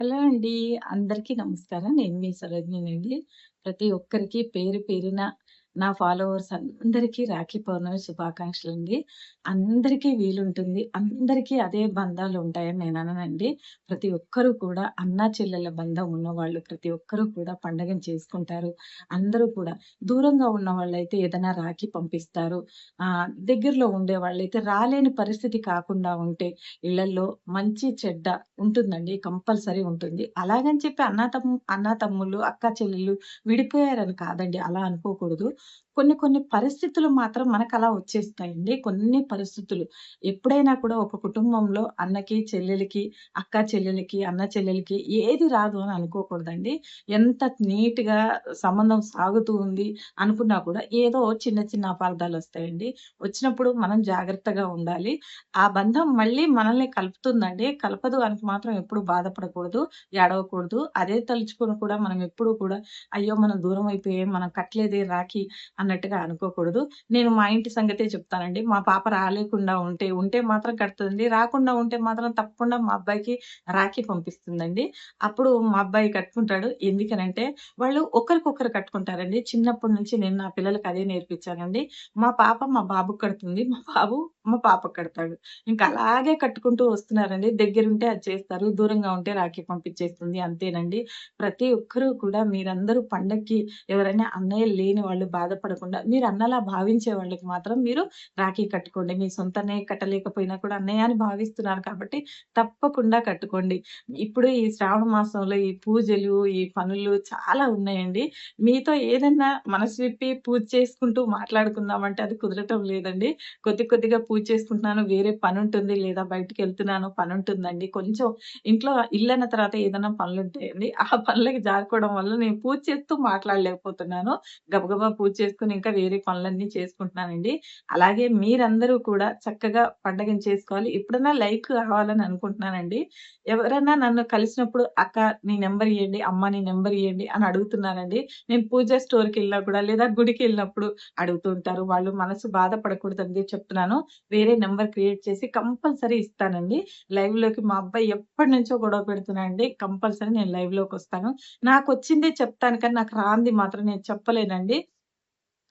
Hello అండి. అందరికీ నమస్కారం. నేను మీ సరోజినినండి. ప్రతి ఒక్కరికి పేరు పేరున నా ఫాలోవర్స్ అందరికీ రాఖీ పౌర్ణమి శుభాకాంక్షలండి. అందరికీ వీలుంటుంది. అందరికీ అదే బంధాలుంటాయని నేనననండి. ప్రతి ఒక్కరు కూడా అన్నా చెల్లెల బంధం ఉన్నవాళ్ళు ప్రతి ఒక్కరు కూడా పండగను చేసుకుంటారు. అందరూ కూడా దూరంగా ఉన్నవాళ్ళైతే ఏదైనా రాఖీ పంపిస్తారు. దగ్గరలో ఉండేవాళ్ళైతే రాలేని పరిస్థితి కాకుండా ఉంటే ఇళ్ళల్లో మంచి, చెడ్డ ఉంటుందండి. కంపల్సరీ ఉంటుంది. అలాగని చెప్పి అన్నా తమ్ముళ్ళు, అక్కా చెల్లెళ్ళు విడిపోయారని కాదండి. అలా అనుకోకూడదు. కొన్ని కొన్ని పరిస్థితులు మాత్రం మనకలా వచ్చేస్తాయండి. కొన్ని పరిస్థితులు. ఎప్పుడైనా కూడా ఒక కుటుంబంలో అన్నకి, చెల్లెలికి, అక్కా చెల్లెలికి, అన్న చెల్లెలికి ఏది రాదు అని అనుకోకూడదండి. ఎంత నీట్‌గా సంబంధం సాగుతూ ఉంది అనుకున్నా కూడా ఏదో చిన్న చిన్న అపార్థాలొస్తాయండి. వచ్చినప్పుడు మనం జాగ్రత్తగా ఉండాలి. ఆ బంధం మళ్ళీ మనల్ని కలుపుతుందండి. కలపదు అని మాత్రం ఎప్పుడు బాధపడకూడదు, ఏడవకూడదు. అదే తలుచుకొని కూడా మనం ఎప్పుడూ కూడా అయ్యో! మనం దూరం అయిపోయాం, మనం కట్టలేదే రాఖీ అన్నట్టుగా అనుకోకూడదు. నేను మా ఇంటి సంగతే చెప్తానండి. మా పాప రాలేకుండా ఉంటే మాత్రం కడుతదండి. రాకుండా ఉంటే మాత్రం తప్పకుండా మా అబ్బాయికి రాఖీ పంపిస్తుందండి. అప్పుడు మా అబ్బాయి కట్టుకుంటాడు. ఎందుకనంటే వాళ్ళు ఒకరికొకరు కట్టుకుంటారండి. చిన్నప్పటి నుంచి నేను నా పిల్లలకి అదే నేర్పించానండి. మా పాప మా బాబుకి కడుతుంది. మా బాబు మా పాపకి కడతాడు. ఇంక అలాగే కట్టుకుంటూ వస్తున్నారండి. దగ్గరుంటే అది చేస్తారు. దూరంగా ఉంటే రాఖీ పంపించేస్తుంది అంతేనండి. ప్రతి ఒక్కరు కూడా మీరందరూ పండక్కి ఎవరైనా అన్నయ్య లేని వాళ్ళు బాధపడకుండా మీరు అన్నలా భావించే వాళ్ళకి మాత్రం మీరు రాఖీ కట్టుకోండి. మీ సొంత అన్నయ్య కట్టలేకపోయినా కూడా అన్నయ్య అని భావిస్తున్నారు కాబట్టి తప్పకుండా కట్టుకోండి. ఇప్పుడు ఈ శ్రావణ మాసంలో ఈ పూజలు, ఈ పనులు చాలా ఉన్నాయండి. మీతో ఏదన్నా మనసు విప్పి పూజ చేసుకుంటూ మాట్లాడుకుందామంటే అది కుదరటం లేదండి. కొద్ది కొద్దిగా పూజ చేసుకుంటున్నాను. వేరే పనుంటుంది లేదా బయటికెళ్తున్నాను పనుంటుందండి. కొంచెం ఇంట్లో ఇల్లన్న తర్వాత ఏదైనా పనులుంటాయండి. ఆ పనులకి జారుకోవడం వల్ల నేను పూజ చేస్తూ మాట్లాడలేకపోతున్నాను. గబగబా పూజ చేసుకొని ఇంకా వేరే పనులన్నీ చేసుకుంటున్నానండి. అలాగే మీరందరూ కూడా చక్కగా పండగను చేసుకోవాలి. ఎప్పుడన్నా లైవ్‌కి రావాలని అనుకుంటున్నానండి. ఎవరైనా నన్ను కలిసినప్పుడు "అక్క నీ నంబర్ ఇయ్యండి. అమ్మ నీ నంబర్ ఇయ్యండి" అని అడుగుతున్నానండి. నేను పూజ స్టోర్‌కెళ్ళినా కూడా లేదా గుడికెళ్ళినప్పుడు అడుగుతూ ఉంటారు. వాళ్ళు మనసు బాధపడకూడదని చెప్తున్నాను. వేరే నంబర్ క్రియేట్ చేసి కంపల్సరీ ఇస్తానండి. లైవ్‌లోకి మా అబ్బాయి ఎప్పటినుంచో గొడవ పెడుతున్నాడండి. కంపల్సరీ నేను లైవ్‌లోకొస్తాను. నాకొచ్చిందే చెప్తాను కానీ నాకు రానిది మాత్రం నేను చెప్పలేనండి.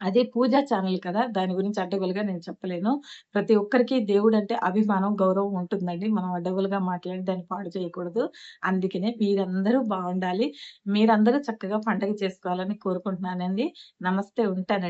అది పూజా ఛానెల్ కదా! దాని గురించి అడ్డగోలుగా నేను చెప్పలేను. ప్రతి ఒక్కరికి దేవుడంటే అభిమానం, గౌరవం ఉంటుందండి. మనం అడ్డగోలుగా మాట్లాడి దాన్ని పాడు చేయకూడదు. అందుకనే మీరందరూ బావుండాలి. మీరందరూ చక్కగా పండగ చేసుకోవాలని కోరుకుంటున్నానండి. నమస్తే ఉంటానండి.